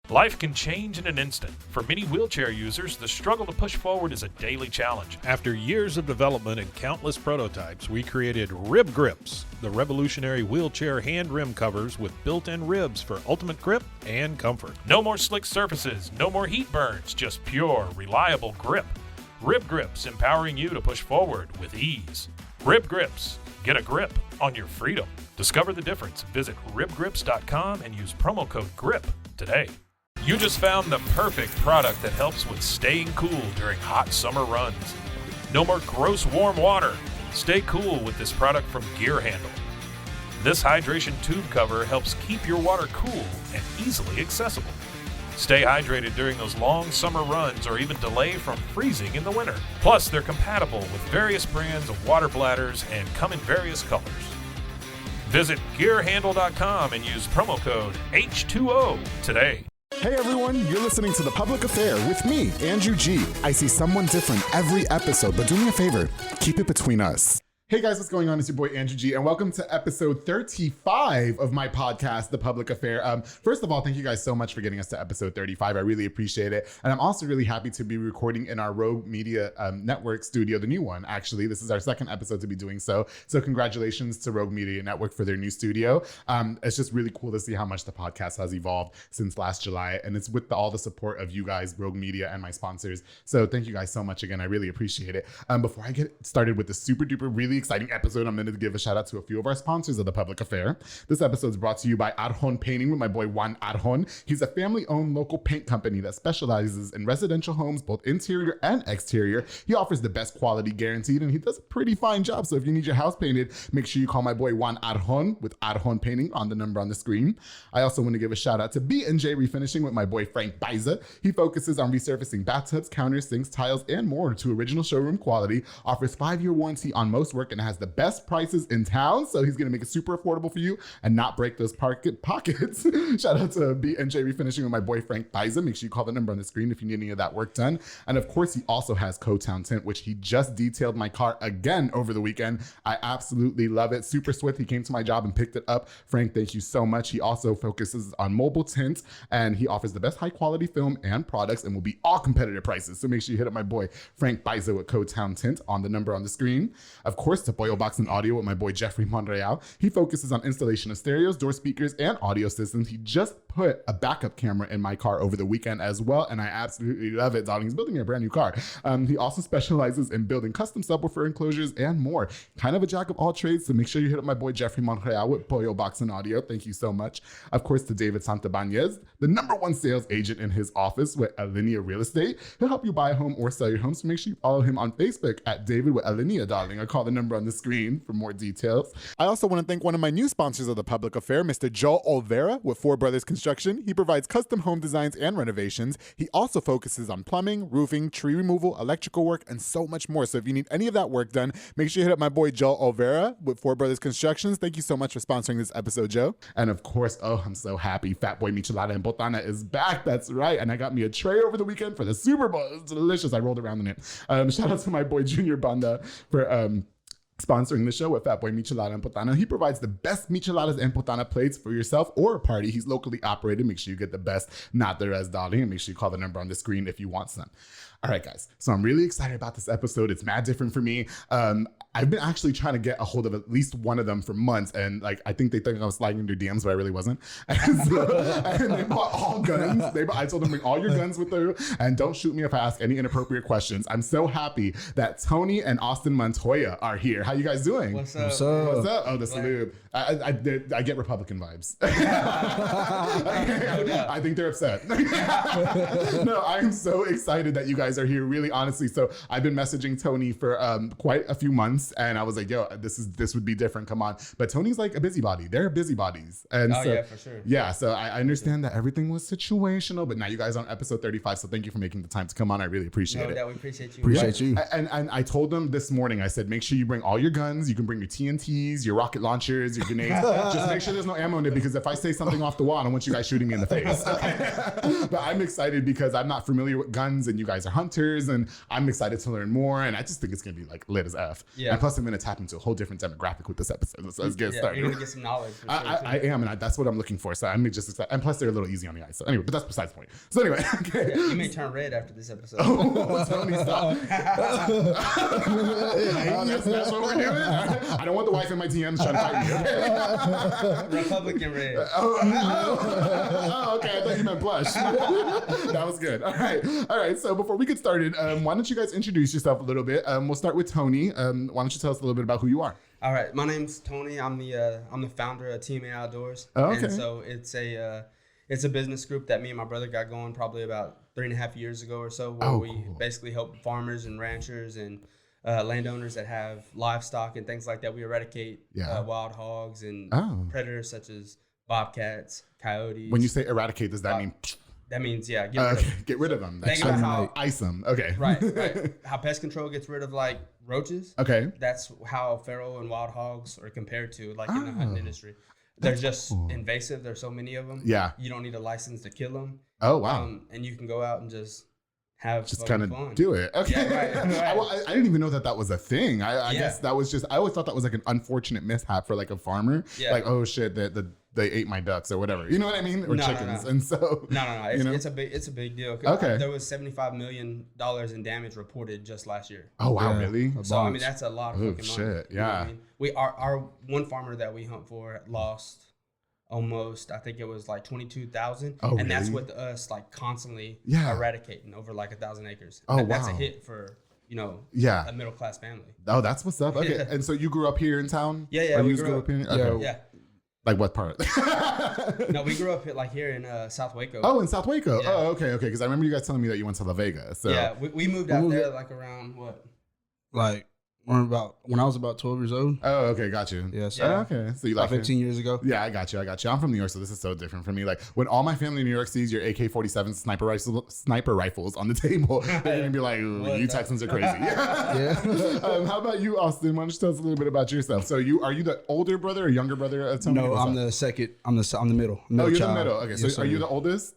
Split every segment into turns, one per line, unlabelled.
Life can change in an instant. For many wheelchair users, the struggle to push forward is a daily challenge.
After years of development and countless prototypes, we created Rib Grips, the revolutionary wheelchair hand rim covers with built-in ribs for ultimate grip and comfort.
No more slick surfaces, no more heat burns, just pure, reliable grip. Rib Grips, empowering you to push forward with ease. Rib Grips, get a grip on your freedom. Discover the difference. Visit ribgrips.com and use promo code GRIP today. You just found the perfect product that helps with staying cool during hot summer runs. No more gross warm water. Stay cool with this product from Gear Handle. This hydration tube cover helps keep your water cool and easily accessible. Stay hydrated during those long summer runs or even delay from freezing in the winter. Plus, they're compatible with various brands of water bladders and come in various colors. Visit gearhandle.com and use promo code H2O today.
Hey everyone, you're listening to The Public Affair with me, Andrew G. I see someone different every episode, but do me a favor, keep it between us. Hey guys, what's going on? It's your boy Andrew G, and welcome to episode 35 of my podcast, The Public Affair. First of all, thank you guys so much for getting us to episode 35. I really appreciate it. And I'm also really happy to be recording in our Rogue Media Network studio, the new one, actually. This is our second episode to be doing so. So congratulations to Rogue Media Network for their new studio. It's just really cool to see how much the podcast has evolved since last July. And it's with all the support of you guys, Rogue Media, and my sponsors. So thank you guys so much again. I really appreciate it. Before I get started with the super duper really exciting episode, I'm going to give a shout out to a few of our sponsors of The Public Affair. This episode is brought to you by Arjon Painting with my boy Juan Arjon. He's a family-owned local paint company that specializes in residential homes, both interior and exterior. He offers the best quality guaranteed, and he does a pretty fine job. So if you need your house painted, make sure you call my boy Juan Arjon with Arjon Painting on the number on the screen. I also want to give a shout out to B&J Refinishing with my boy Frank Baiza. He focuses on resurfacing bathtubs, counters, sinks, tiles, and more to original showroom quality. Offers 5-year warranty on most work and has the best prices in town, so he's going to make it super affordable for you and not break those pockets. Shout out to B&J Refinishing with my boy Frank Baiza. Make sure you call the number on the screen if you need any of that work done. And of course, he also has Co-Town Tint, which he just detailed my car again over the weekend. I absolutely love it. Super swift. He came to my job and picked it up. Frank, thank you so much. He also focuses on mobile tint, and he offers the best high quality film and products and will be all competitive prices. So make sure you hit up my boy Frank Baiza with Co-Town Tint on the number on the screen. Of course, to Boyle Box and Audio with my boy Jeffrey Montoya. He focuses on installation of stereos, door speakers, and audio systems. He just put a backup camera in my car over the weekend as well, and I absolutely love it, darling. He's building me a brand new car. He also specializes in building custom subwoofer enclosures and more. Kind of a jack of all trades, so make sure you hit up my boy Jeffrey Montoya with Boyle Box and Audio. Thank you so much. Of course, to David Santabanez, the #1 sales agent in his office with Alinea Real Estate. He'll help you buy a home or sell your home, so make sure you follow him on Facebook at David with Alinea, darling, or call the number on the screen for more details. I also want to thank one of my new sponsors of The Public Affair, Mr. Joe Olvera with Four Brothers Construction. He provides custom home designs and renovations. He also focuses on plumbing, roofing, tree removal, electrical work, and so much more. So if you need any of that work done, make sure you hit up my boy Joe Olvera with Four Brothers Constructions. Thank you so much for sponsoring this episode, Joe. And of course, oh, I'm so happy. Fat Boy Michelada and Botana is back. That's right. And I got me a tray over the weekend for the Super Bowl. It's delicious. I rolled around in it. Shout out to my boy Junior Banda for sponsoring the show with Fat Boy Michelada and Potana. He provides the best micheladas and potana plates for yourself or a party. He's locally operated. Make sure you get the best, not the rest, darling. And make sure you call the number on the screen if you want some. All right, guys. So I'm really excited about this episode. It's mad different for me. I've been actually trying to get a hold of at least one of them for months. And like, I think they think I was sliding into DMs, but I really wasn't. And they bought all guns. I told them bring all your guns with you and don't shoot me if I ask any inappropriate questions. I'm so happy that Tony and Austin Montoya are here. How you guys doing?
What's up?
What's up? What's up? Oh, the salute. I get Republican vibes. I think they're upset. No, I'm so excited that you guys are here, really honestly. So I've been messaging Tony for quite a few months, and I was like, yo, this would be different, come on. But Tony's like a busybody. They're busybodies. And
yeah, for sure.
Yeah, so I understand that everything was situational, but now you guys are on episode 35, so thank you for making the time to come on. I really appreciate it.
No, we appreciate you.
Appreciate you. And I told them this morning, I said, make sure you bring all all your guns. You can bring your TNTs, your rocket launchers, your grenades. Just make sure there's no ammo in it, because if I say something off the wall, I don't want you guys shooting me in the face. But I'm excited because I'm not familiar with guns, and you guys are hunters, and I'm excited to learn more. And I just think it's gonna be like lit as F. Yeah. And plus, I'm gonna tap into a whole different demographic with this episode. So let's get started.
You're gonna get some knowledge. For sure,
I am, and that's what I'm looking for. So I'm just excited. And plus, they're a little easy on the eyes. So anyway, but that's besides the point. So anyway, okay.
Yeah, you may turn red after this episode.
Oh, Tony, stop. That's what we're doing. I don't want the wife in my DMs trying to fight me.
Republican red.
Oh, okay. I thought you meant blush. That was good. All right. So before we get started, why don't you guys introduce yourself a little bit? We'll start with Tony. Why don't you tell us a little bit about who you are?
All right, my name's Tony. I'm the founder of Team A Outdoors.
Oh, okay.
And so it's a business group that me and my brother got going probably about 3.5 years ago or so, where we basically help farmers and ranchers and landowners that have livestock and things like that. We eradicate wild hogs and predators such as bobcats, coyotes.
When you say eradicate, does that mean?
That means get rid of them.
Get rid of them.
Think about how
ice them. Okay.
Right. How pest control gets rid of like roaches.
Okay.
That's how feral and wild hogs are compared to like in the hunting industry. They're just invasive. There's so many of them. Yeah. You don't need a license to kill them.
Oh wow.
And you can go out and just have
kind of
fun.
Do it. Okay.
Yeah, right.
I didn't even know that was a thing. I guess that was just, I always thought that was like an unfortunate mishap for like a farmer. Yeah. Like, oh shit, they ate my ducks or whatever. You know what I mean? Or chickens. No. And so
no. It's a big deal.
Okay.
There was $75 million in damage reported just last year.
Oh wow, really?
So I mean that's a lot of fucking money.
Shit. Yeah.
You know what I mean? We our one farmer that we hunt for lost almost, I think it was like 22,000.
Oh,
and
really?
that's with us like constantly eradicating over like 1,000 acres.
Oh,
That's
wow.
a hit for, a middle class family.
Oh, that's what's up. Okay. And so you grew up here in town?
Yeah.
We grew up here? Okay.
Yeah.
Like what part?
No, we grew up here in South Waco.
Oh, in South Waco.
Yeah.
Oh, okay. Because I remember you guys telling me that you went to La Vega. So
yeah, we moved out there like around what?
Like when I was about 12 years old.
Oh, okay, got you.
Yeah, so
okay. So you like
15 years ago.
Yeah, I got you. I'm from New York, so this is so different for me. Like when all my family in New York sees your AK-47 sniper rifles on the table, they're gonna be like, "You Texans are crazy." Yeah. How about you, Austin? Why don't you tell us a little bit about yourself? So are you the older brother or younger brother of Tony?
No, I'm the second. I'm the middle.
Oh, you're
child.
the middle. Okay, so are you the oldest?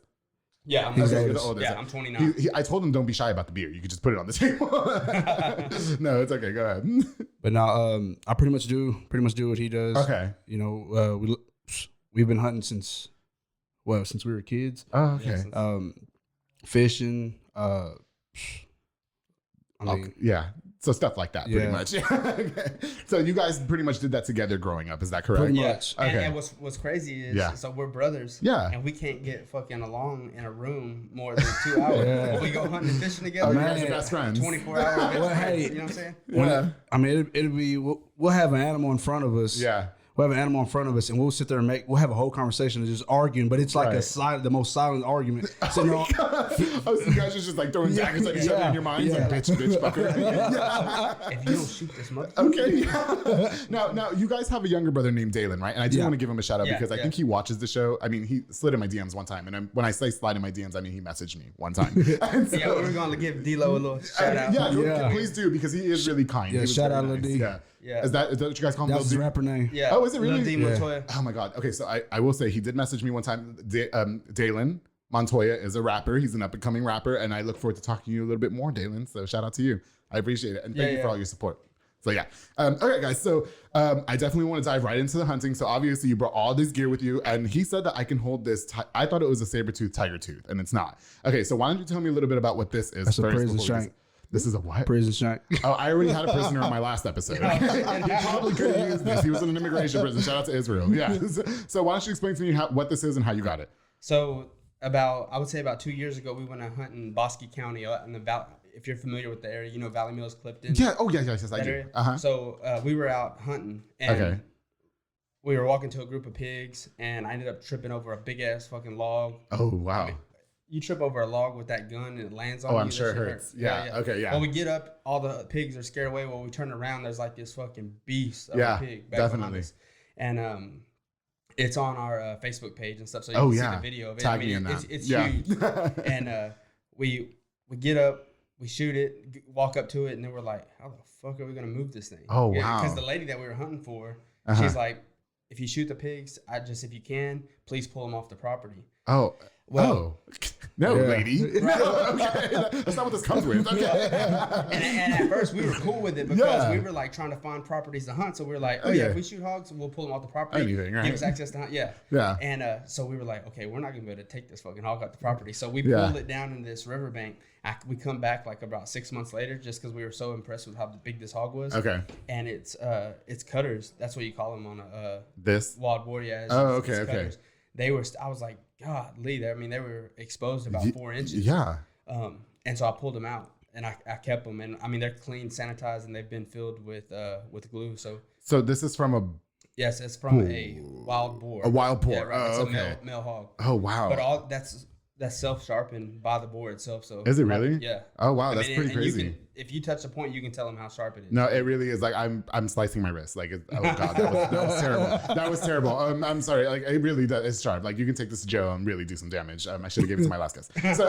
Yeah, I'm
the oldest.
Yeah, I'm 29.
I told him don't be shy about the beer. You could just put it on the table. No, it's okay. Go ahead.
But now, I pretty much do what he does.
Okay.
We've been hunting since we were kids.
Oh, okay.
Fishing.
So stuff like that, pretty much. Okay. So you guys pretty much did that together growing up. Is that correct?
Pretty much.
Okay.
And what's crazy is, so we're brothers.
Yeah.
And we can't get fucking along in a room more than 2 hours. When we go hunting and fishing together.
You guys are best friends.
24 hours.
Well, hey,
you know what I'm saying?
It'll be we'll have an animal in front of us.
Yeah.
We'll have an animal in front of us, and we'll sit there and we'll have a whole conversation and just arguing, but it's like the most silent argument. So
you guys are just like throwing daggers at each other in your minds, like bitch, fucker.
If you don't shoot this mother.
Okay. Now you guys have a younger brother named Dalen, right? And I do want to give him a shout out because I think he watches the show. I mean, he slid in my DMs one time, and when I say slide in my DMs, I mean he messaged me one time. So,
we're gonna give D-Lo a little shout out.
Please do, because he is really kind.
Yeah, shout out Lil D.
Yeah. Is that what you guys call him?
That's his rapper name.
Yeah.
Oh, is it really?
Lil D Montoya.
Oh my God. Okay, so I will say he did message me one time. Dalen Montoya is a rapper. He's an up and coming rapper, and I look forward to talking to you a little bit more, Dalen. So shout out to you. I appreciate it, and thank you for all your support. So yeah. Okay, guys. So I definitely want to dive right into the hunting. So obviously you brought all this gear with you, and he said that I can hold this. I thought it was a saber-tooth tiger tooth, and it's not. Okay, so why don't you tell me a little bit about what this is?
That's a prison shank.
This is a what?
Prison shank.
Oh, I already had a prisoner in my last episode. And he probably could have used this. He was in an immigration prison. Shout out to Israel. Yeah. So why don't you explain to me what this is and how you got it?
So I would say about 2 years ago, we went to hunt in Bosque County in the Valley. If you're familiar with the area, you know Valley Mills, Clifton.
Yeah. Oh, yes, I do. Uh-huh.
So we were out hunting, and we were walking to a group of pigs, and I ended up tripping over a big ass fucking log.
Oh wow.
I mean, you trip over a log with that gun and it lands on you.
Oh, I'm sure it hurts. Yeah. Okay. Yeah.
Well, we get up, all the pigs are scared away. Well, we turn around, there's like this fucking beast of a pig back behind us. And it's on our Facebook page and stuff, so you can see the video of it.
Tag me in that.
It's huge. And we get up, we shoot it, walk up to it, and then we're like, how the fuck are we gonna move this thing?
Oh, wow.
Because the lady that we were hunting for, she's like, if you shoot the pigs, if you can, please pull them off the property.
Oh.
Well,
no, lady. No, okay. That's not what this comes with. Okay.
and at first we were cool with it because we were like trying to find properties to hunt. So we were like, if we shoot hogs, we'll pull them off the property.
Anything, right?
Give us access to hunt. Yeah.
Yeah.
And so we were like, okay, we're not gonna be able to take this fucking hog off the property. So we pulled it down in this riverbank. We come back like about 6 months later, just because we were so impressed with how big this hog was.
Okay.
And it's cutters. That's what you call them on a
this
wild boar. Yeah.
Okay.
Cutters. They were. I was like, God, Lee. They were exposed about 4 inches.
Yeah.
And so I pulled them out and I kept them. And I mean, they're clean, sanitized, and they've been filled with glue. So
this is from a.
Yes, it's from a wild boar.
A wild boar.
Yeah, right. It's
okay.
a male hog.
Oh wow.
But that's self-sharpened by the boar itself. So
is it really?
Yeah.
Oh wow, that's pretty crazy.
If you touch the point, you can tell them how sharp it is.
No, it really is. Like I'm slicing my wrist. Like oh god, that was terrible. That was terrible. I'm sorry. Like it really does. It's sharp. Like you can take this to Joe and really do some damage. I should have given it to my last guest. So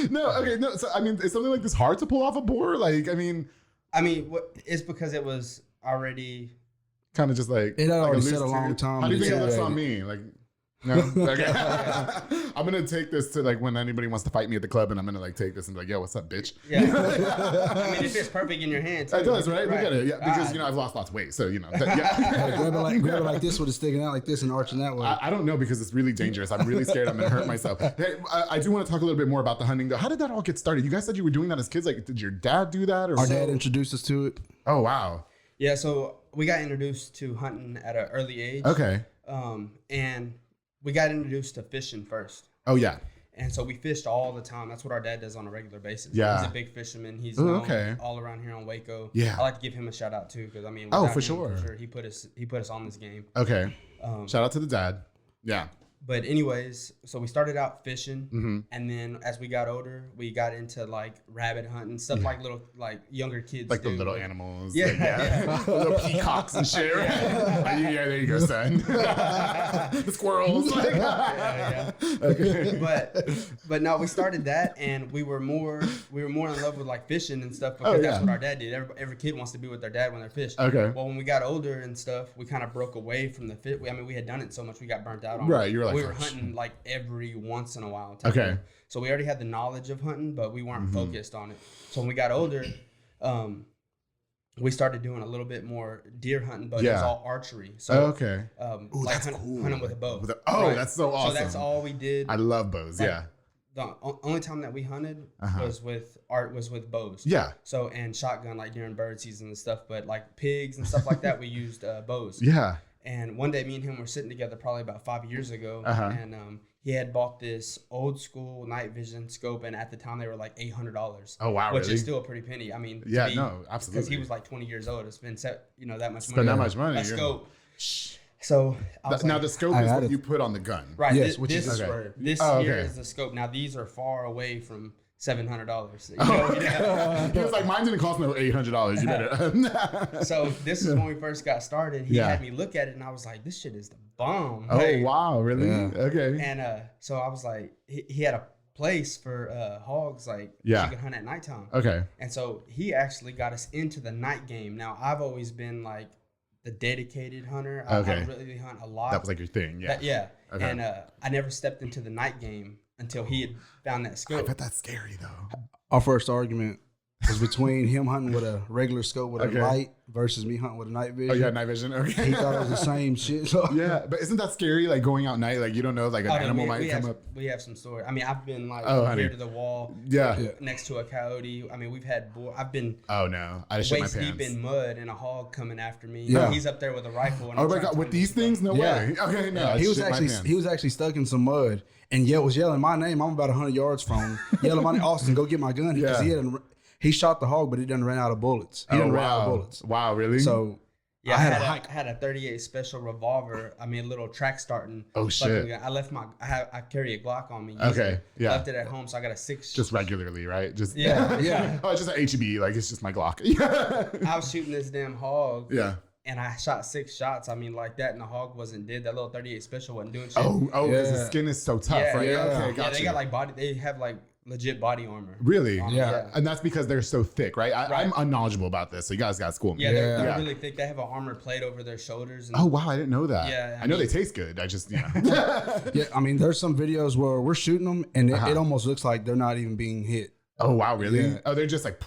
no, okay, no. So I mean, is something like this hard to pull off a boar? Like I mean,
it's because it was already
kind of just like
it had
like
already set a long time.
How do you think it looks on me? Like. No, okay. I'm gonna take this to like when anybody wants to fight me at the club, and I'm gonna like take this and be like, "Yo, what's up, bitch?"
Yeah. I mean, it fits perfect in your hand. Too.
It does, right? Look at it, yeah. Because I've lost lots of weight, so yeah.
grab it like this with it sticking out like this and arching that way.
I don't know because it's really dangerous. I'm really scared I'm gonna hurt myself. Hey, I do want to talk a little bit more about the hunting though. How did that all get started? You guys said you were doing that as kids. Like, did your dad do that? Or
our dad introduced us to it.
Oh wow.
Yeah, so we got introduced to hunting at an early age.
Okay.
And we got introduced to fishing first.
Oh yeah.
And so we fished all the time. That's what our dad does on a regular basis.
Yeah.
He's a big fisherman. He's known all around here on Waco.
Yeah.
I like to give him a shout out too, because I mean,
for sure.
He put us on this game.
Okay. Shout out to the dad. Yeah.
But anyways, so we started out fishing, and then as we got older, we got into like rabbit hunting, stuff like younger kids
like
do.
the little animals.
Yeah,
like,
yeah.
The little peacocks and shit. Right? Yeah, there you go, son. The squirrels. Like,
yeah. Okay. But no, we started that, and we were more in love with like fishing and stuff because that's what our dad did. Every kid wants to be with their dad when they're fish.
Okay.
Well, when we got older and stuff, we kind of broke away from the fish. I mean, we had done it so much, we got burnt out on it.
Right, you were like,
we were hunting like every once in a while.
Okay.
So we already had the knowledge of hunting, but we weren't focused on it. So when we got older, we started doing a little bit more deer hunting, but it was all archery. So
Ooh,
like
that's cool.
hunting with a bow.
That's so awesome.
So that's all we did.
I love bows.
Like, the only time that we hunted was with bows.
Yeah.
So and shotgun like during bird season and stuff, but like pigs and stuff like that, we used bows.
Yeah.
And one day, me and him were sitting together probably about 5 years ago, and he had bought this old school night vision scope, and at the time they were like $800.
Oh wow,
which is still a pretty penny. I mean,
absolutely.
Because he was like 20 years old. It's been that much money.
Spend that much money.
A scope. So
now the scope is what you put on the gun,
right?
Yes,
This here is the scope. Now these are far away from $700.
He was like, mine didn't cost me $800. You better.
So this is when we first got started. He had me look at it, and I was like, "This shit is the bomb."
Oh wow, really?
Yeah.
Okay.
And so I was like, he had a place for hogs, like you could hunt at nighttime.
Okay.
And so he actually got us into the night game. Now I've always been like the dedicated hunter. I really hunt a lot.
That was like your thing, yeah.
Okay. And I never stepped into the night game until he had found that scope.
I bet that's scary though.
Our first argument was between him hunting with a regular scope with a light versus me hunting with a night vision.
Oh, you had night vision? Okay.
He thought it was the same shit. So.
Yeah, but isn't that scary? Like going out night, like you don't know, like an animal might come up.
We have some story. I mean, I've been like near to the wall, next to a coyote. I mean, we've had boar. I've been waist deep in mud and a hog coming after me. Yeah. He's up there with a rifle. And
oh my god, with these things? No way. Okay, no.
Yeah. He was actually stuck in some mud and was yelling my name. I'm about 100 yards from him. Yelling my name, Austin, go get my gun because he shot the hog, but he done ran out of bullets. He done ran out of bullets.
Wow, really?
So
I had a 38 special revolver. I mean, a little track starting.
Oh shit!
I left I carry a Glock on me.
Okay, yeah.
Left it at home, so I got a 6.
Just regularly, right? Just
yeah.
Oh, it's just an HEB. Like it's just my Glock. Yeah.
I was shooting this damn hog.
Yeah.
And I shot 6 shots. I mean, like that, and the hog wasn't dead. That little 38 special wasn't doing shit.
Oh, because the skin is so tough, right?
Yeah.
Okay,
gotcha. Yeah, they got like body. They have like legit body armor.
Really?
Yeah.
And that's because they're so thick, right? I'm unknowledgeable about this, so you guys got to school me.
Yeah, they're really thick. They have an armor plate over their shoulders. And
Oh wow, I didn't know that.
Yeah,
I know they taste good. I just
Yeah, I mean, there's some videos where we're shooting them, and it almost looks like they're not even being hit.
Oh wow, really?
Yeah.
Oh, they're just like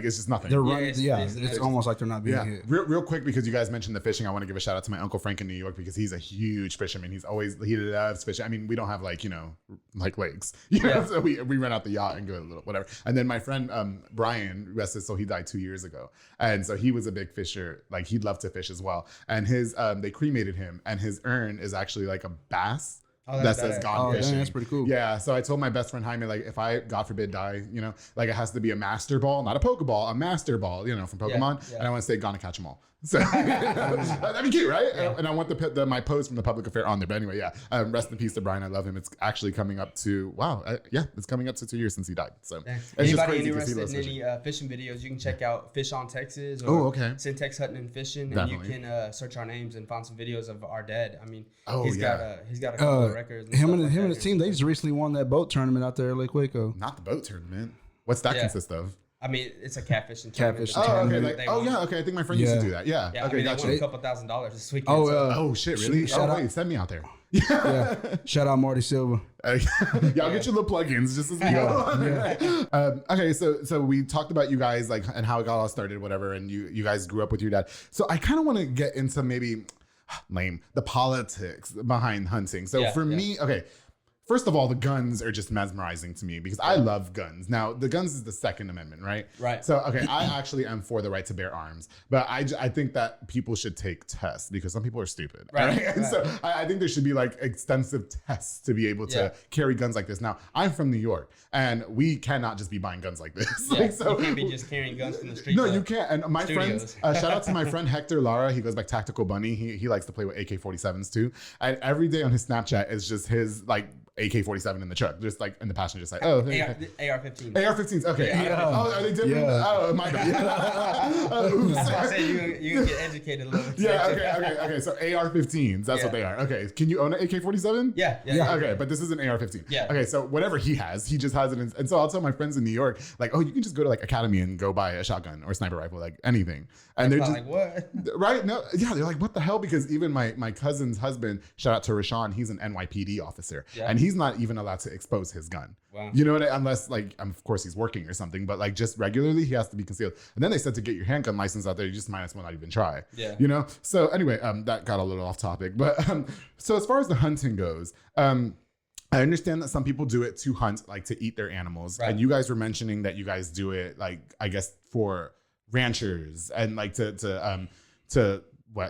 it's just nothing.
They're running.
it's
It's almost like they're not being hit.
Real quick, because you guys mentioned the fishing, I want to give a shout out to my Uncle Frank in New York because he's a huge fisherman. He loves fishing. I mean, we don't have like lakes, so we rent out the yacht and go a little whatever. And then my friend Brian, rest his soul, he died 2 years ago, and so he was a big fisher. Like he'd love to fish as well. And his they cremated him, and his urn is actually like a bass. That says gone fishing.
Dang, that's pretty cool.
Yeah, so I told my best friend Jaime, like, if I, God forbid, die, like it has to be a master ball, not a Pokeball, a master ball, from Pokemon, and I want to say gonna catch them all. So that'd be cute, right? Yeah. And I want my post from the public affair on there. But anyway, rest in peace to Brian. I love him. It's actually coming up to it's coming up to 2 years since he died. So it's just crazy because he loves
fishing. Any fishing videos, you can check out Fish on Texas
or
Syntex Hunting and Fishing,
Definitely.
and you can search our names and find some videos of our dad. I mean, he's got a couple of records.
Him and his team, they just recently won that boat tournament out there at Lake Waco.
Not the boat tournament. What's that consist of?
I mean, it's a catfishing
tournament.
Okay. I think my friend used to do that. Yeah.
Yeah.
Okay.
They
Gotcha.
won a couple $1,000 this weekend.
Oh shit! Really? Send me out there.
Yeah. Shout out Marty Silva.
Y'all get your little plugins just as we go. Okay, so we talked about you guys and how it got all started, whatever, and you guys grew up with your dad. So I kind of want to get into maybe the politics behind hunting. So for me, okay. First of all, the guns are just mesmerizing to me because I love guns. Now, the guns is the Second Amendment, right?
Right.
So, okay, I actually am for the right to bear arms, but I think that people should take tests because some people are stupid, right? And so I think there should be extensive tests to be able to carry guns like this. Now, I'm from New York, and we cannot just be buying guns like this.
Yeah, you can't be just carrying guns from the street.
No, you can't. And my friends, shout out to my friend Hector Lara. He goes by Tactical Bunny. He likes to play with AK-47s too. And every day on his Snapchat is just his AK-47 in the truck, just in the passenger side. Oh,
AR-15s.
AR-15s. Okay. Oh, are they different?
Yeah.
Oh, my bad.
That's why I said you can get educated a little bit.
Yeah. Okay. So AR-15s. That's what they are. Okay. Can you own an AK-47?
Yeah.
Okay, but this is an AR-15.
Yeah.
Okay. So whatever he just has it. And so I'll tell my friends in New York, you can just go to Academy and go buy a shotgun or sniper rifle, anything. And they're just
like, what?
Right? No. Yeah. They're like, what the hell? Because even my cousin's husband, shout out to Rashawn, he's an NYPD officer, and he's not even allowed to expose his gun.
Wow.
You know what? Unless of course he's working or something, but just regularly he has to be concealed. And then they said to get your handgun license out there, you just might as well not even try.
Yeah.
So anyway, that got a little off topic, but so as far as the hunting goes, I understand that some people do it to hunt, to eat their animals.
Right.
And you guys were mentioning that you guys do it, I guess for ranchers and to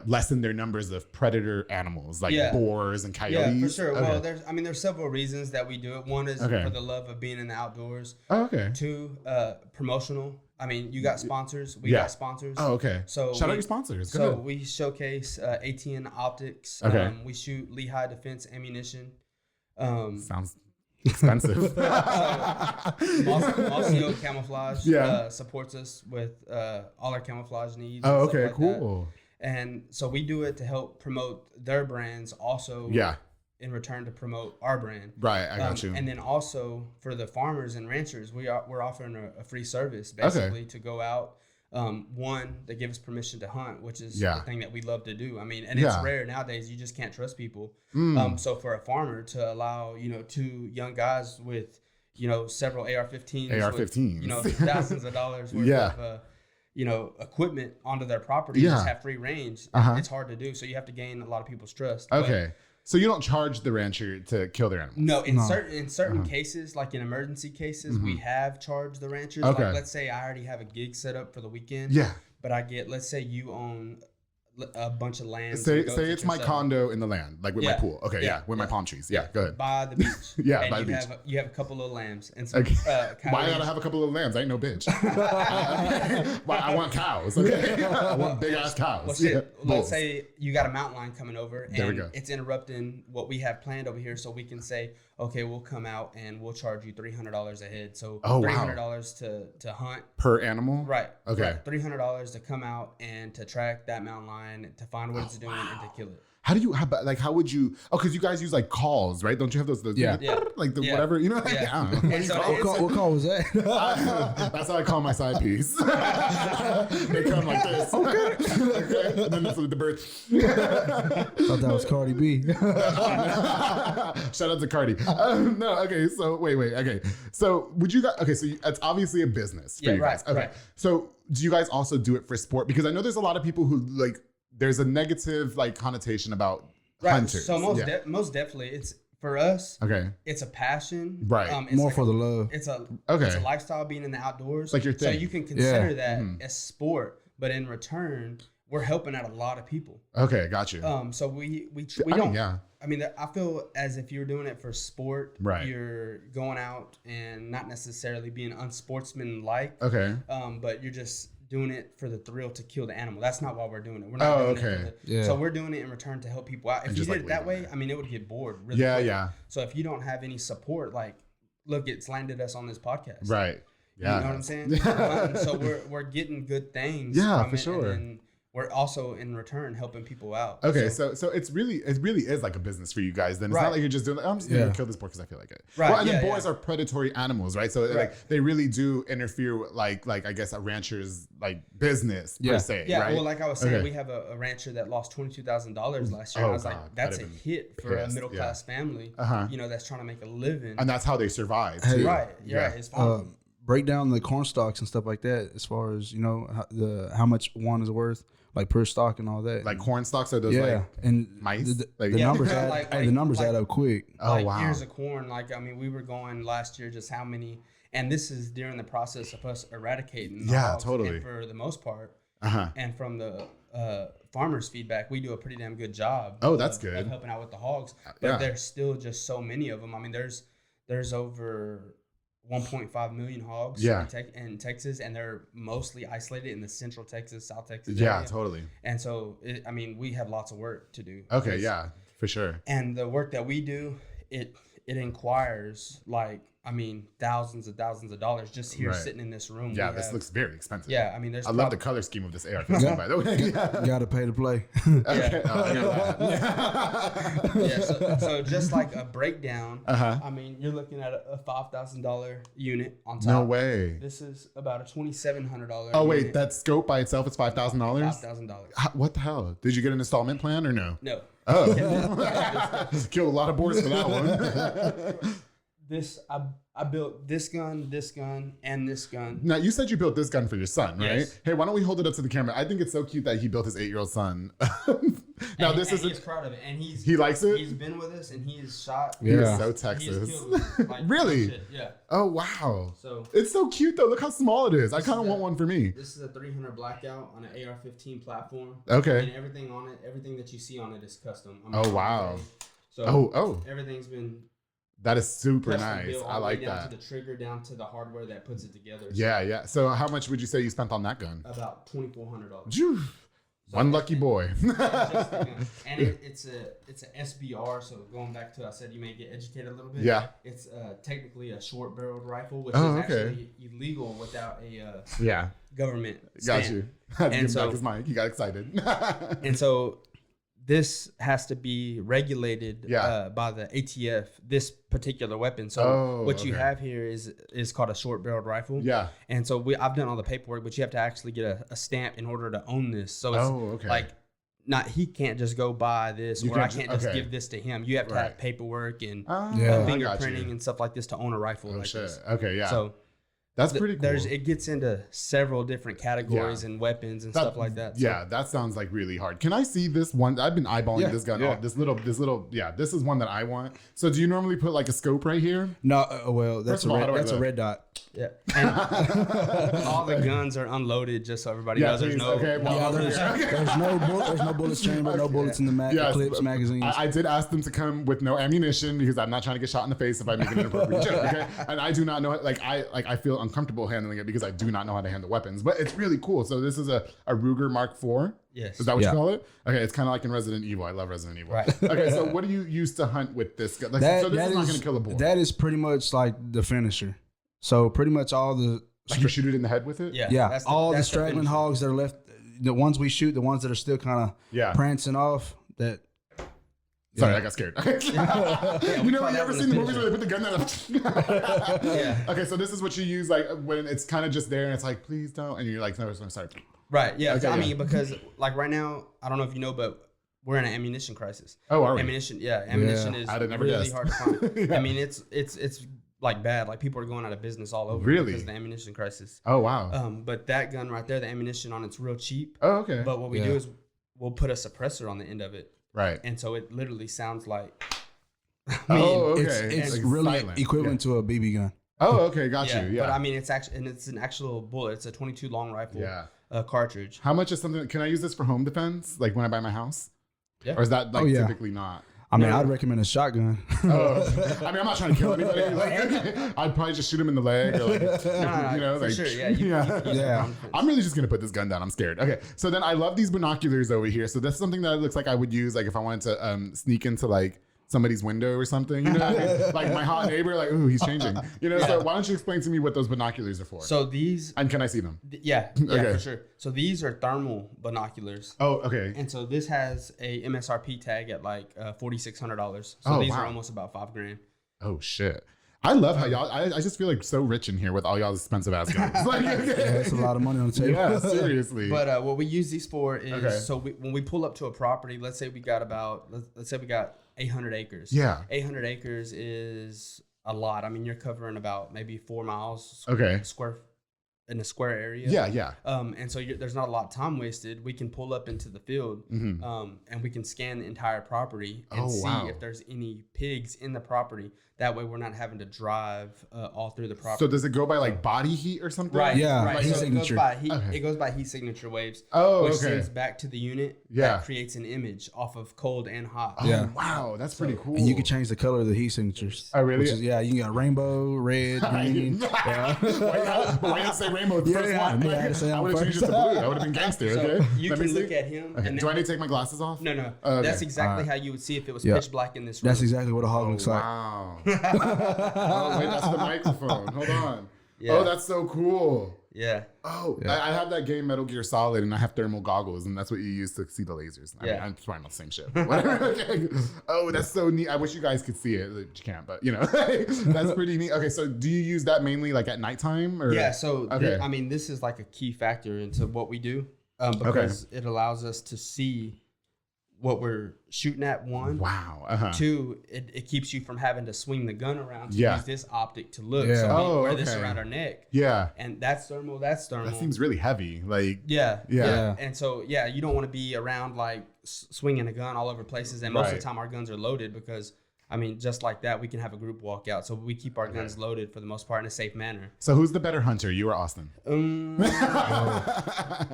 lessen their numbers of predator animals boars and coyotes.
Yeah, for sure.
Okay.
Well, there's several reasons that we do it. One is for the love of being in the outdoors.
Oh, okay.
Two, promotional. I mean, you got sponsors. We got sponsors.
Oh, okay.
So
shout out your sponsors. Go
so
ahead.
we showcase ATN Optics.
Okay.
We shoot Lehigh Defense Ammunition.
Sounds expensive.
Mossio Camouflage supports us with all our camouflage needs.
Oh,
and stuff
okay,
like
cool.
That. And so we do it to help promote their brands, also in return to promote our brand.
Right, I got you.
And then also for the farmers and ranchers, we're offering a free service basically to go out. One, they give us permission to hunt, which is the thing that we love to do. I mean, and it's rare nowadays. You just can't trust people. So for a farmer to allow, two young guys with, several AR-15s, with, thousands of dollars worth of, equipment onto their property, just have free range. It's hard to do. So you have to gain a lot of people's trust.
Okay. So you don't charge the rancher to kill their animals?
No, in certain cases, like in emergency cases, we have charged the ranchers.
Okay.
Like, let's say I already have a gig set up for the weekend.
Yeah.
But let's say you own a bunch of land.
Say it's my condo in the land, with my pool. Okay, with my palm trees. Yeah, go ahead.
By the beach.
And by the beach.
You have a couple of lambs and some
Why I gotta have a couple of lambs? I ain't no bitch. I want cows. Okay, I want big ass cows.
Well, let's say you got a mountain lion coming over and
go.
it's interrupting what we have planned over here, so we can say, okay, we'll come out and we'll charge you $300 a head. So $300 to hunt
per animal.
Right.
Okay.
Right. $300 to come out and to track that mountain lion, to find what it's doing and to kill it.
How would you? Oh, because you guys use like calls, right? Don't you have those? Like the whatever, you know? I don't know.
What call was that?
That's how I call my side piece. They come like this. Okay. And then that's the birth.
Thought that was Cardi B.
Shout out to Cardi. No, okay. So wait. Okay. So would you guys? Okay, so it's obviously a business for you guys. Okay.
Right.
So do you guys also do it for sport? Because I know there's a lot of people who like. There's a negative like connotation about hunters.
So most definitely, it's for us.
Okay.
It's a passion.
Right.
It's
more for the love.
It's a lifestyle, being in the outdoors.
Like your thing.
So you can consider that as sport, but in return, we're helping out a lot of people.
Okay, got you.
So we
I
don't.
mean, yeah.
I mean, I feel as if you're doing it for sport.
Right.
You're going out and not necessarily being unsportsmanlike.
Okay.
But you're just doing it for the thrill to kill the animal. That's not why we're doing it. We're not doing it for so we're doing it in return to help people out. If you did it that way, I mean, it would get bored really quick.
Yeah.
So if you don't have any support, like, look, it's landed us on this podcast.
Right. Yeah.
You know what I'm saying? So we're getting good things.
Yeah,
from
for
it,
sure.
And then we're also in return helping people out.
Okay, so it really is like a business for you guys. Then it's not like you're just doing. I'm just gonna kill this boar because I feel like it.
Right.
Well, and then boars are predatory animals, right? So like they really do interfere with like I guess a rancher's like business per se.
Yeah.
Right?
Well, like I was saying, we have a rancher that lost $22,000 last year.
Oh,
I was
God,
like, that's a hit for a middle class family. You know, that's trying to make a living.
And that's how they survive. Too.
Right. Yeah. It's fine.
Break down the corn stalks and stuff like that, as far as how much one is worth. Like per stock and all that.
Like corn stalks are those like
and
mice?
The numbers add up quick.
Oh,
like
wow.
Ears of corn. Like, I mean, we were going last year just how many, and this is during the process of us eradicating the hogs.
Totally.
And for the most part, and from the farmers' feedback, we do a pretty damn good job.
Oh, that's
of
good.
helping out with the hogs. But there's still just so many of them. I mean, there's over 1.5 million hogs in Texas, and they're mostly isolated in the central Texas, South Texas area.
Yeah, totally.
And so, I mean, we have lots of work to do.
Okay, yeah, for sure.
And the work that we do, it inquires thousands of dollars just here sitting in this room.
Yeah, this looks very expensive.
Yeah, I mean,
I love the color scheme of this AR-15, by the way.
You got to pay to play.
Okay.
So just like a breakdown, I mean, you're looking at a $5,000 unit on top.
No way.
This is about a $2,700.
Oh wait,
unit.
that scope by itself is $5,000.
$5,000.
What the hell? Did you get an installment plan or no?
No.
Oh, killed a lot of boars for that one.
I built this gun, and this gun.
Now, you said you built this gun for your son, right?
Yes.
Hey, why don't we hold it up to the camera? I think it's so cute that he built his 8-year-old son. Now,
he's proud of it, and
he likes it.
He's been with us, and he is shot.
He is so Texas. Really?
Shit. Yeah.
Oh wow.
So
it's so cute though. Look how small it is. I kind of want one for me.
This is a 300 blackout on an AR-15 platform.
Okay.
And everything on it, everything that you see on it is custom.
Oh wow.
So everything's been.
That is super
nice.
Built, I like
down
that.
To the trigger, down to the hardware that puts it together.
Yeah. So how much would you say you spent on that gun?
About $2,400.
One lucky boy.
And it's a SBR. So going back to, I said you may get educated a little bit.
Yeah.
It's technically a short-barreled rifle, which is actually illegal without a government stamp.
Got you. Had to
and
give
so
back his mic. He got excited.
And so this has to be regulated by the ATF, this particular weapon. So what you have here is called a short-barreled rifle.
Yeah.
And so I've done all the paperwork, but you have to actually get a stamp in order to own this. So it's like he can't just go buy this, or I can't just give this to him. You have to have paperwork and fingerprinting and stuff like this to own a rifle like this.
Okay, yeah.
So
that's pretty cool.
It gets into several different categories and weapons and stuff like that. So.
Yeah, that sounds like really hard. Can I see this one? I've been eyeballing this gun. This little. This is one that I want. So do you normally put like a scope right here?
No, well, that's a red dot.
Yeah, and all the guns are unloaded, just so everybody knows. There's no,
there's no bullets chamber, no bullets in the clips, magazines.
I did ask them to come with no ammunition because I'm not trying to get shot in the face if I make an inappropriate joke. Okay, and I do not know. I feel uncomfortable handling it because I do not know how to handle weapons. But it's really cool. So this is a Ruger Mark IV.
Yes.
Is that what you call it? Okay, it's kind of like in Resident Evil. I love Resident Evil.
Right.
Okay, so what do you use to hunt with this gun? So this is not going to kill a boar.
That is pretty much like the finisher. So pretty much all the...
Like you shoot it in the head with it?
Yeah. All the straggling hogs that are left, the ones we shoot, the ones that are still kind of prancing off, that
Sorry, I got scared. You know, you ever seen the movies where they put the gun there?
Yeah.
Okay, so this is what you use like when it's kind of just there and it's like, please don't, and you're like, no, I'm sorry.
Right. Yeah.
Okay,
I
yeah.
mean, because like right now, I don't know if you know, but we're in an ammunition crisis.
Oh, are we?
Ammunition. Yeah. Ammunition is
I'd have never
really
guessed.
hard to find.
Yeah.
I mean, it's like bad. Like people are going out of business all over
Really?
because of the ammunition crisis.
Oh, wow.
But that gun right there, the ammunition on it's real cheap.
Oh, okay.
But what we do is we'll put a suppressor on the end of it.
Right.
And so it literally sounds like.
Oh, okay.
It's
Like
really
silent.
equivalent to a BB gun.
Oh, okay. Got you. Yeah.
But I mean, it's actually, and it's an actual bullet. It's a 22 long rifle cartridge.
How much is something? Can I use this for home defense? Like when I buy my house?
Yeah.
Or is that like typically not?
I mean, I'd recommend a shotgun.
Oh, I mean, I'm not trying to kill anybody. Like, I'd probably just shoot him in the leg, or like, you know,
for
like,
sure. Yeah. You can use
Yeah.
I'm really just gonna put this gun down. I'm scared. Okay, so then I love these binoculars over here. So that's something that looks like I would use, like if I wanted to sneak into like somebody's window or something. You know, what I mean? Like my hot neighbor, like, ooh, he's changing. You know, so why don't you explain to me what those binoculars are for?
So these,
and can I see them?
yeah,
Okay.
for sure. So these are thermal binoculars.
Oh, okay.
And so this has a MSRP tag at like $4,600. So
Oh,
these
wow.
are almost about $5,000.
Oh shit. I love how y'all. I just feel like so rich in here with all y'all's expensive ass guns. Like,
That's a lot of money on the table.
yeah, seriously.
But what we use these for is
Okay.
so when we pull up to a property, let's say we got 800 acres.
Yeah.
800 acres is a lot. I mean, you're covering about maybe 4 miles
Okay.
in a square area.
Yeah, yeah.
And so there's not a lot of time wasted. We can pull up into the field
Mhm.
and we can scan the entire property and
Oh,
see
wow.
if there's any pigs in the property. That way we're not having to drive all through the property.
So does it go by like body heat or something?
Right.
Yeah,
Right.
heat
So
signature.
it goes by heat signature waves.
Oh,
which
okay.
sends back to the unit.
Yeah.
That creates an image off of cold and hot.
Oh,
Yeah.
wow, that's pretty cool.
And you can change the color of the heat signatures.
Oh, really?
Which is, yeah, you got rainbow, red, green.
Why not say rainbow the first one?
yeah, I had to say
I
on
would have changed it
first.
to blue. That would have been gangster.
So
Okay.
you
Let me
can
see.
look at him.
Okay.
And
Do I need to take my glasses off?
No.
Okay.
That's exactly
Alright.
how you would see if it was
Yeah.
pitch black in this room.
That's exactly what a hog looks like.
Wow. Oh, wait, that's the microphone. Hold on.
Yeah.
Oh, that's so cool.
Yeah.
Oh,
Yeah.
I have that game Metal Gear Solid, and I have thermal goggles, and that's what you use to see the lasers. I mean,
Yeah.
I'm probably not the same shit. Whatever. Okay. Oh, that's so neat. I wish you guys could see it. You can't, but you know, that's pretty neat. Okay, so do you use that mainly like at nighttime? Or?
Yeah. So,
Okay.
I mean, this is like a key factor into what we do because it allows us to see what we're shooting at, one.
Wow. Uh-huh.
Two, it keeps you from having to swing the gun around to
Yeah.
use this optic to look.
Yeah.
So
Oh,
we wear this
okay.
around our neck.
Yeah.
And that's thermal, that's thermal.
That seems really heavy. Like,
Yeah,
Yeah.
And so, yeah, you don't want to be around like swinging a gun all over places. And most of
Right.
the time, our guns are loaded because, I mean, just like that, we can have a group walk out. So we keep our guns loaded for the most part in a safe manner.
so who's the better hunter, you or Austin?
I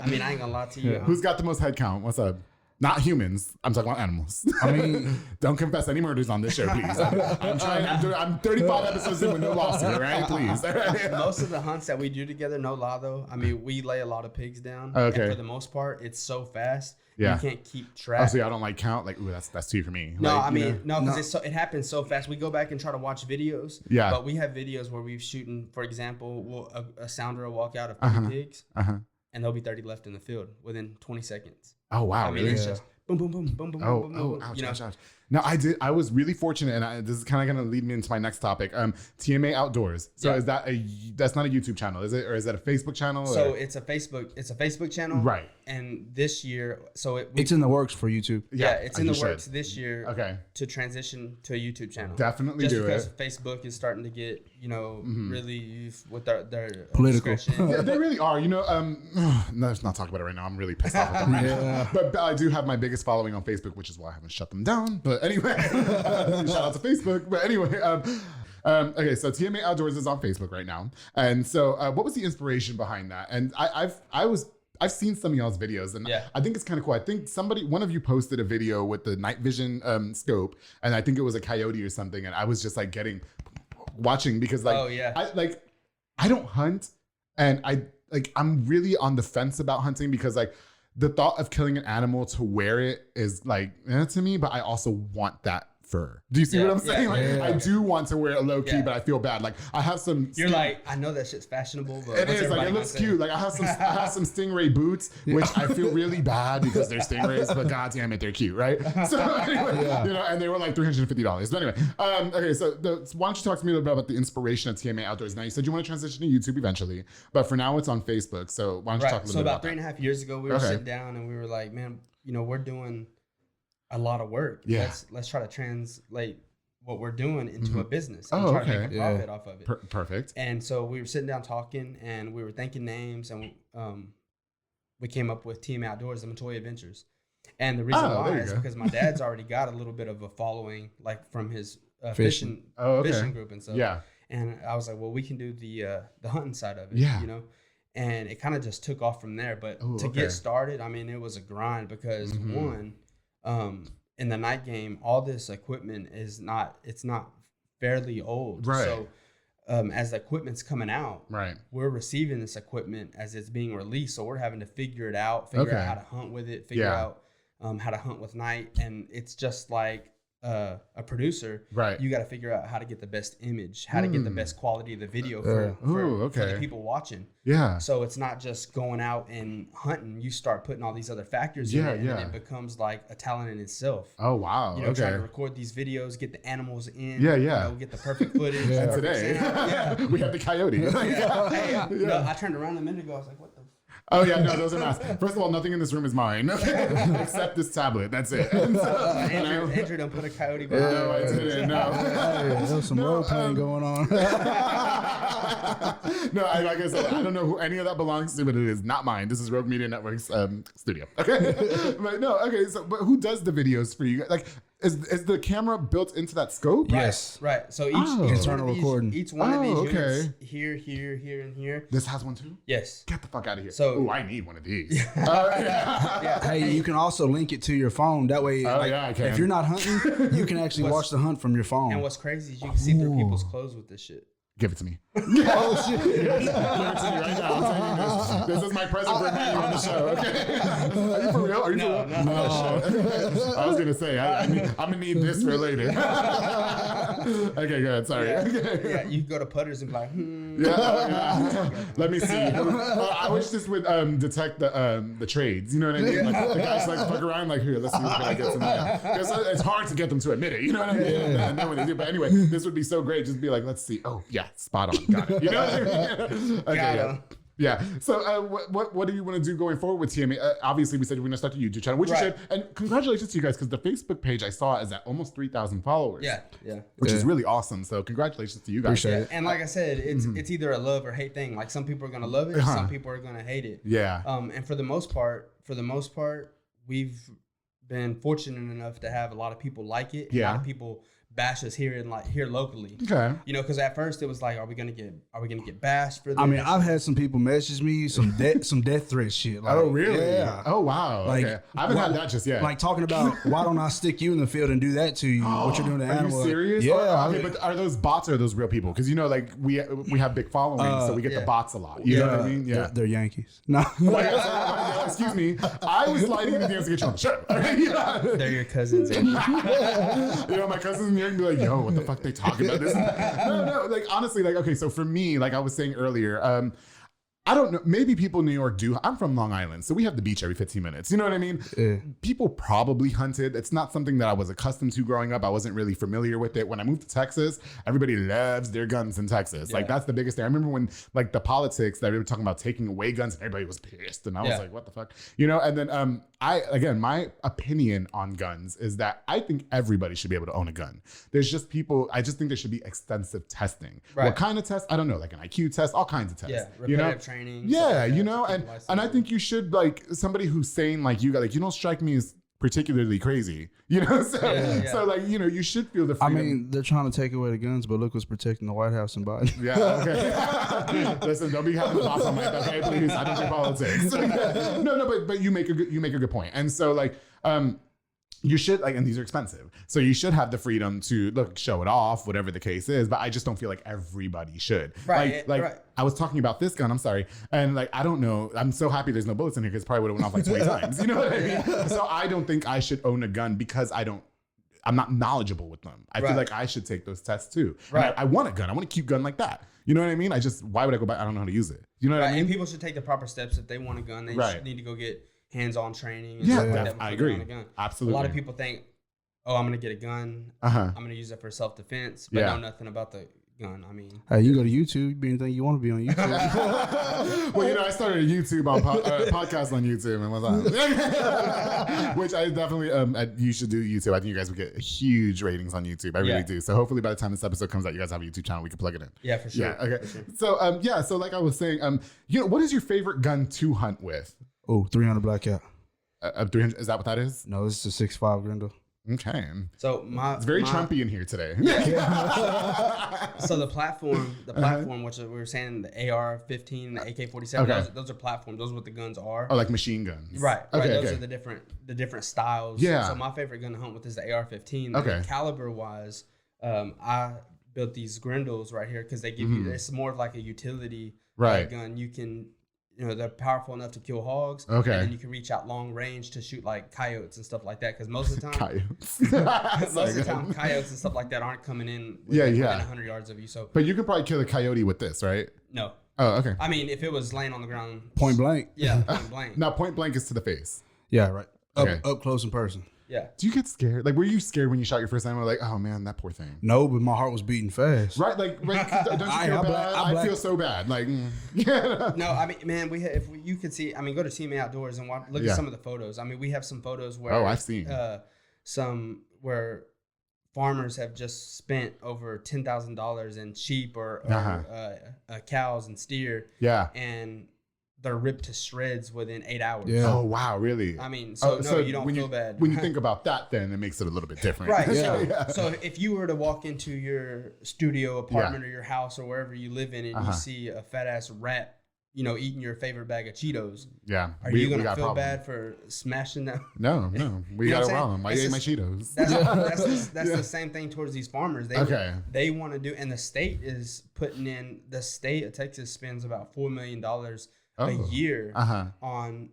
mean, I ain't gonna lie to you.
Who's got the most head count? What's up? Not humans. I'm talking about animals.
I mean,
Don't confess any murders on this show, please. I'm trying. I'm 35 episodes in with no lawsuit, right? Please.
Most of the hunts that we do together, no lie though. I mean, we lay a lot of pigs down.
Okay.
And for the most part, it's so fast.
Yeah.
You can't keep
Oh,
track.
so y'all don't like count? Like, ooh, that's two for me.
No,
Like,
I
you
mean,
know?
no, because it happens so fast. We go back and try to watch videos.
Yeah.
But we have videos where we've shooting, for example, a sounder will walk out of 30 pigs,
Uh-huh.
and there'll be 30 left in the field within 20 seconds.
Oh, wow.
I mean,
really?
it's just boom, boom, boom, boom, boom,
Oh,
boom, boom,
oh,
boom.
ouch,
You know,
ouch, ouch. No, I was really fortunate, and this is kind of going to lead me into my next topic. TMA Outdoors. So
Yeah.
is that's not a YouTube channel, is it? Or is that a Facebook channel?
so
or?
it's a Facebook channel.
Right.
And this year, so
it's in the works for YouTube.
it's in
you
the
should.
works this year.
Okay.
To transition to a YouTube channel.
Definitely
Just
do
because
it.
Facebook is starting to get, really with their
Political.
discretion.
Yeah, they really are. You know, no, let's not talk about it right now. I'm really pissed off at them right now. But I do have my biggest following on Facebook, which is why I haven't shut them down. But anyway, shout out to Facebook. But anyway, okay, so TMA Outdoors is on Facebook right now. And so what was the inspiration behind that? And I've seen some of y'all's videos, and
Yeah.
I think it's kind of cool. I think one of you posted a video with the night vision scope, and I think it was a coyote or something, and I was just like watching because like
Oh, yeah.
I don't hunt, and I'm really on the fence about hunting because like the thought of killing an animal to wear it is like to me, but I also want that fur. Do you see what I'm saying?
Yeah.
I do want to wear it low key, but I feel bad. Like I have some.
You're like, I know that shit's fashionable, but
it is like it looks cute. Like I have some stingray boots, which I feel really bad because they're stingrays, but god damn it, they're cute, right? So anyway, and they were like $350. But anyway, okay, so why don't you talk to me a little bit about the inspiration of TMA Outdoors? Now you said you want to transition to YouTube eventually, but for now it's on Facebook. So why don't you talk a little bit about that?
So about 3.5 years ago, we were sitting down and we were like, man, we're doing a lot of work.
Yeah.
Let's try to translate what we're doing into a business and try to make a profit off of it.
Perfect.
And so we were sitting down talking and we were thinking names and we came up with Team Outdoors, the Montoya Adventures. And the reason why is because my dad's already got a little bit of a following, like from his fishing group and stuff.
Yeah.
And I was like, well, we can do the hunting side of it, And it kind of just took off from there. But to get started, I mean, it was a grind because one, in the night game, all this equipment it's not fairly old.
Right.
So as the equipment's coming out, we're receiving this equipment as it's being released. So we're having to figure it out, figure out how to hunt with it, figure out how to hunt with night. And it's just like a producer, you got to figure out how to get the best image, how to get the best quality of the video for the people watching.
Yeah.
So it's not just going out and hunting. You start putting all these other factors in it, and then it becomes like a talent in itself.
Oh, wow.
Trying to record these videos, get the animals in.
Get
the perfect footage.
And today, we have the coyote.
I turned around a minute ago. I was like, what the
Oh yeah, no, those are not. First of all, nothing in this room is mine, except this tablet. That's it.
Andrew don't put a coyote behind.
No, I didn't. No,
there was some role playing going on.
No, like I said, I don't know who any of that belongs to, but it is not mine. This is Rogue Media Network's studio. Okay, but no, okay. So, but who does the videos for you? Like, is the camera built into that scope?
Yes.
Right. So each
internal recording.
Each one of these units here, and here.
This has one too?
Yes.
Get the fuck out of here.
So
I need one of these.
Hey, you can also link it to your phone. That way,
I can.
If you're not hunting, you can actually watch the hunt from your phone.
And what's crazy is you can see through people's clothes with this shit.
Give it to me.
Oh shit!
Give it to me right now. I'm telling you this. This is my present for you on the show. Okay? Are you for real? Are you for real? No. I was gonna say I'm gonna need this for later. Okay, go ahead. Sorry.
Yeah, you can go to Putters and be like,
Let me see. I wish this would detect the trades. You know what I mean? Like the guys like fuck around like here. Let's see what I get tonight. Because it's hard to get them to admit it. You know what I mean? And then when they do, but anyway, this would be so great. Just be like, let's see. Oh yeah, spot on. Got it. You know what I mean? Okay. Yeah. So, what do you want to do going forward with TMA? Obviously, we said we're going to start the YouTube channel, which you should. And congratulations to you guys because the Facebook page I saw is at almost 3,000 followers.
Yeah.
Which is really awesome. So, congratulations to you guys.
Appreciate it.
And like I said, it's either a love or hate thing. Like some people are going to love it, some people are going to hate it.
Yeah.
And for the most part, we've been fortunate enough to have a lot of people like it. And a lot of people bash us here locally.
Okay.
Because at first it was like, are we gonna get bashed for this?
I mean, I've had some people message me some death threat shit. Like,
oh really?
Yeah.
Oh wow.
Like,
okay. I haven't had that just yet.
Like talking about why don't I stick you in the field and do that to you? What you're doing to animals?
Are you serious?
Yeah.
Okay, but are those bots or are those real people? Because like we have big followings, so we get the bots a lot. You know what I mean? Yeah.
They're Yankees. No.
Excuse me. I was sliding the DMs to get you on the show.
They're your cousins.
My cousins in here can be like, yo, what the fuck they talking about this? No, like honestly, like okay, so for me, like I was saying earlier, I don't know. Maybe people in New York do. I'm from Long Island, so we have the beach every 15 minutes. You know what I mean? Yeah. People probably hunted. It's not something that I was accustomed to growing up. I wasn't really familiar with it. When I moved to Texas, everybody loves their guns in Texas. Yeah. Like that's the biggest thing. I remember when like the politics that we were talking about taking away guns, and everybody was pissed, and I was like, what the fuck? And then my opinion on guns is that I think everybody should be able to own a gun. There's just people. I just think there should be extensive testing. Right. What kind of test? I don't know. Like an IQ test, all kinds of tests.
Yeah, repetitive training.
Yeah, and I think you should like somebody who's sane like you don't strike me as particularly crazy, so like you should feel the freedom.
I mean, they're trying to take away the guns, but look what's protecting the White House and Biden.
Yeah, okay. Listen, don't be having the boss on my okay, please. I don't do politics. No, but you make a good point, and so like you should and these are expensive, so you should have the freedom to show it off, whatever the case is. But I just don't feel like everybody should.
Right.
Like I was talking about this gun. I'm sorry, and I don't know. I'm so happy there's no bullets in here because it probably would have went off 20 times. You know what I mean? So I don't think I should own a gun because I I'm not knowledgeable with them. I feel like I should take those tests too.
Right.
I want a gun. I want a cute gun like that. You know what I mean? Why would I go back? I don't know how to use it. You know what I mean?
And people should take the proper steps. If they want a gun, they should need to go get hands-on training. And
Yeah,
stuff like that
I
before they
agree.
own a gun.
Absolutely.
A lot of people think, oh, I'm going to get a gun.
Uh-huh.
I'm going to use it for self-defense, but know nothing about the gun. I mean,
hey, you go to YouTube, you be anything you want to be on YouTube.
Well, I started a YouTube on podcast on YouTube and what's on, which I definitely you should do YouTube. I think you guys would get huge ratings on YouTube. I really do. So hopefully by the time this episode comes out, you guys have a YouTube channel. We can plug it in.
Yeah, for sure.
Yeah. Okay.
For sure.
So so like I was saying, what is your favorite gun to hunt with?
Oh, 300 Blackout.
300. Is that what that is?
No, it's a 6.5 Grendel.
Okay.
So
it's very Trumpy in here today.
So the platform, which we were saying, the AR-15, the AK-47, those are platforms. Those are what the guns are.
Oh, like machine guns.
Right.
Okay.
Those are the different styles.
Yeah.
So my favorite gun to hunt with is the AR-15.
Okay.
And caliber wise, I built these Grendels right here because they give you. It's more of like a utility gun. You can. They're powerful enough to kill hogs.
Okay.
And then you can reach out long range to shoot like coyotes and stuff like that. Because most of the time, coyotes and stuff like that aren't coming in within 100 yards of you. So,
but you could probably kill a coyote with this, right?
No.
Oh, okay.
I mean, if it was laying on the ground,
Point blank.
Yeah, point blank.
Now, point blank is to the face.
Yeah, right.
Okay.
Up close in person.
Yeah.
Do you get scared? Like, were you scared when you shot your first animal? Like, oh man, that poor thing.
No, but my heart was beating fast.
Right? Like, don't you feel bad? I feel so bad. Like,
No, I mean, man, you could see. I mean, go to TMA Outdoors and look at some of the photos. I mean, we have some photos where
I've seen
some where farmers have just spent over $10,000 in sheep or cows and steer.
Yeah.
And they're ripped to shreds within 8 hours.
Yeah.
Oh wow, really?
I mean, so you don't feel bad.
When you think about that, then it makes it a little bit different.
Right. Yeah. So if you were to walk into your studio apartment or your house or wherever you live in and you see a fat ass rat, eating your favorite bag of Cheetos.
Yeah.
Are you going to feel bad for smashing them?
No. We got it wrong. I ate my Cheetos.
That's the same thing towards these farmers. They want to do, and the state of Texas spends about $4 million a year on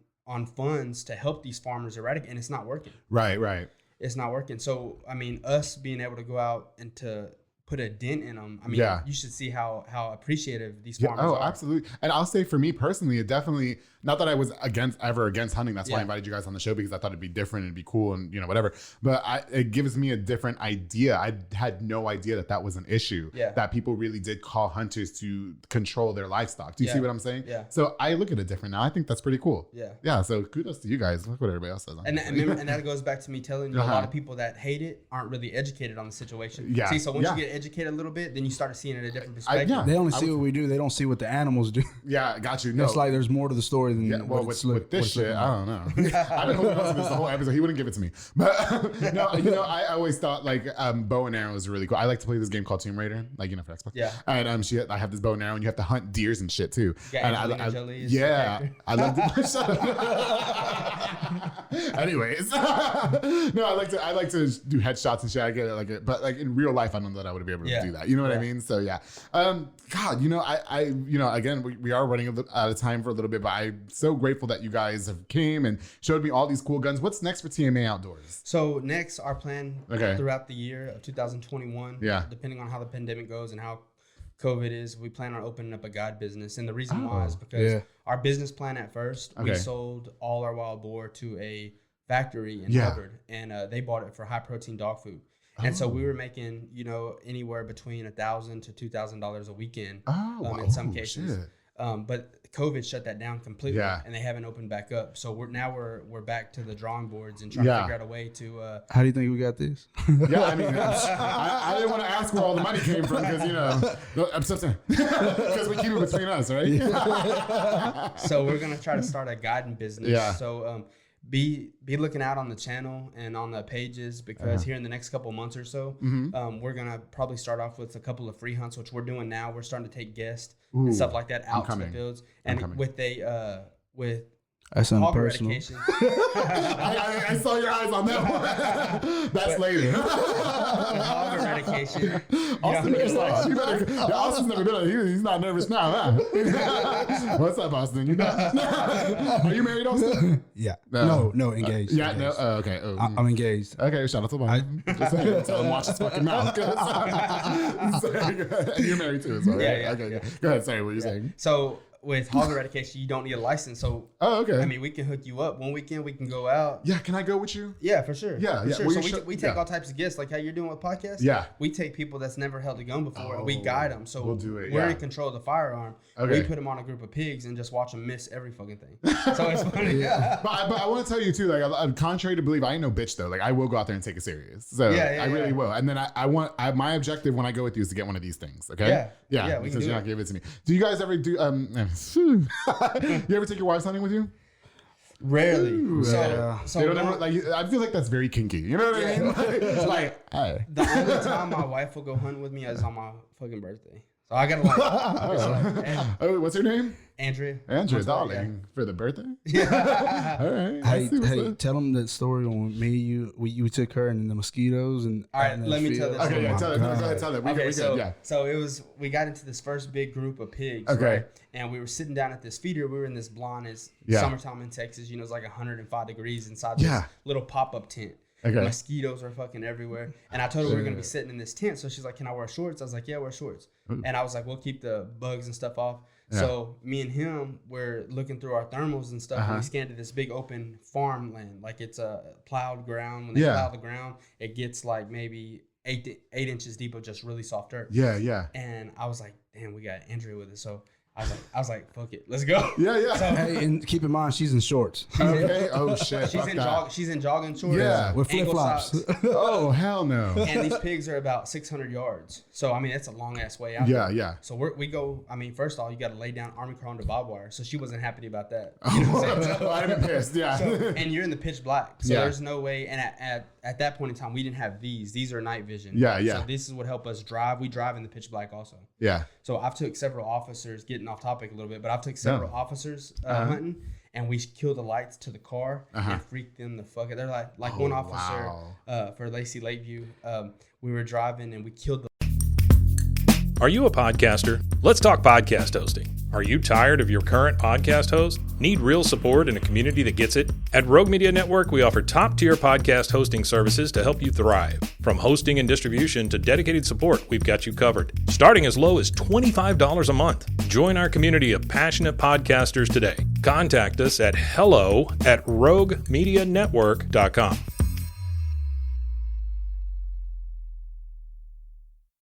funds to help these farmers eradicate, and it's not working.
Right.
It's not working. So, I mean, us being able to go out and to put a dent in them, I mean, you should see how appreciative these farmers are.
Oh, absolutely. And I'll say for me personally, it definitely, not that I was ever against hunting. That's why I invited you guys on the show, because I thought it'd be different and it'd be cool and, whatever. But it gives me a different idea. I had no idea that was an issue. Yeah. That people really did call hunters to control their livestock. Do you see what I'm saying?
Yeah.
So I look at it different now. I think that's pretty cool.
Yeah.
Yeah. So kudos to you guys. Look what everybody else says.
And that goes back to me telling you a lot of people that hate it aren't really educated on the situation.
Yeah.
See, so once you get educated a little bit, then you start seeing it a different perspective.
They only see what we do. They don't see what the animals do.
Yeah, got you. No.
It's like there's more to the story than
with this shit, I don't know. I've been holding on to this the whole episode. He wouldn't give it to me. But no, I always thought like bow and arrow is really cool. I like to play this game called Tomb Raider, like for Xbox.
Yeah.
And I have this bow and arrow, and you have to hunt deers and shit too.
Yeah,
and I love to. Anyways, no, I like to do headshots and shit. I get it, but like in real life, I don't know that I would be able to do that. You know what I mean? So yeah. God, again, we are running out of time for a little bit, but I'm so grateful that you guys have came and showed me all these cool guns. What's next for TMA Outdoors?
So next, our plan throughout the year of 2021, depending on how the pandemic goes and how COVID is, we plan on opening up a guide business. And the reason why is because our business plan at first, we sold all our wild boar to a factory in Hubbard, and they bought it for high protein dog food. And so we were making, anywhere between $1,000 to $2,000 a weekend in some cases. But COVID shut that down completely, and they haven't opened back up. So we're back to the drawing boards and trying to figure out a way to.
How do you think we got this?
Yeah, I mean, I didn't want to ask where all the money came from because we keep it between us, right?
So we're gonna try to start a guiding business.
Yeah.
So be looking out on the channel and on the pages, because here in the next couple of months or so, we're gonna probably start off with a couple of free hunts, which we're doing now. We're starting to take guests and stuff like that out to the fields, and with
That's
hog
personal.
eradication.
I saw your eyes on that one. That's later.
Hog eradication.
Austin, Austin's never been on. He's not nervous now, huh? What's up, Austin? You know? Are you married, Austin?
Yeah. No, engaged.
Yeah,
engaged.
no. Okay.
I'm engaged.
Okay, shout out to mine. Just saying, tell him watch his fucking mouth. You're married too, as well, right?
Yeah.
Okay. Go ahead. Sorry, what you're saying.
So with hog eradication, you don't need a license. So
Okay.
I mean, we can hook you up. One weekend we can go out.
Yeah, can I go with you?
Yeah, for sure.
Yeah,
for
yeah.
sure.
Well,
So we take all types of guests, like how you're doing with podcasts.
Yeah.
We take people that's never held a gun before, and we guide them. So
we'll do it,
we're
yeah.
in control of the firearm.
Okay.
We put them on a group of pigs and just watch them miss every fucking thing. So it's funny.
But I want to tell you too, like, contrary to belief, I ain't no bitch though. Like, I will go out there and take it serious. So I really will. And then my objective when I go with you is to get one of these things. Okay.
Yeah, we can
because
do
you're
it.
not giving it to me. Do you guys ever do? You ever take your wives hunting with you?
Rarely.
They don't ever, like, I feel like that's very kinky. You know what I mean? Like, hey.
The only time my wife will go hunting with me is on my fucking birthday. So I gotta
Oh, what's her name?
Andrea,
darling, for the birthday. Yeah. All right.
Hey, tell them that story on me. You took her and the mosquitoes and.
All right, let me tell this.
Okay, yeah, tell it. Go ahead, tell it. We good.
So it was. We got into this first big group of pigs.
Okay.
Right? And we were sitting down at this feeder. We were in this blonde. It's summertime in Texas. You know, it's like 105 degrees inside this little pop-up tent.
Okay.
Mosquitoes are fucking everywhere. And I told her we were going to be sitting in this tent. So she's like, can I wear shorts? I was like, yeah, wear shorts. And I was like, we'll keep the bugs and stuff off. Yeah. So me and him were looking through our thermals and stuff. And we scanned this big open farmland. Like it's a plowed ground. When they plow the ground, it gets like maybe 8 inches deep of just really soft dirt.
Yeah.
And I was like, damn, we got Andrea with us. So I was like, fuck it, let's go.
Yeah.
So,
hey, and keep in mind, she's in shorts.
Okay. Oh shit.
She's in jogging shorts.
Yeah.
With flip flops.
Oh hell no.
And these pigs are about 600 yards. So I mean, that's a long ass way out.
Yeah.
So we go. I mean, first of all, you got to lay down army crawl into barbed wire. So she wasn't happy about that. You know what I'm saying?
I'd have been pissed. Yeah.
So, and you're in the pitch black. So there's no way. And at that point in time, we didn't have these. These are night vision.
Yeah.
So this is what help us drive. We drive in the pitch black also.
Yeah.
So I've took several officers, getting off topic a little bit, but I've took several officers hunting, and we killed the lights to the car and freaked them the fuck out. They're like one officer for Lacey Lakeview. We were driving and we killed the.
Are you a podcaster? Let's talk podcast hosting. Are you tired of your current podcast host? Need real support in a community that gets it? At Rogue Media Network, we offer top-tier podcast hosting services to help you thrive. From hosting and distribution to dedicated support, we've got you covered. Starting as low as $25 a month. Join our community of passionate podcasters today. Contact us at hello@roguemedianetwork.com.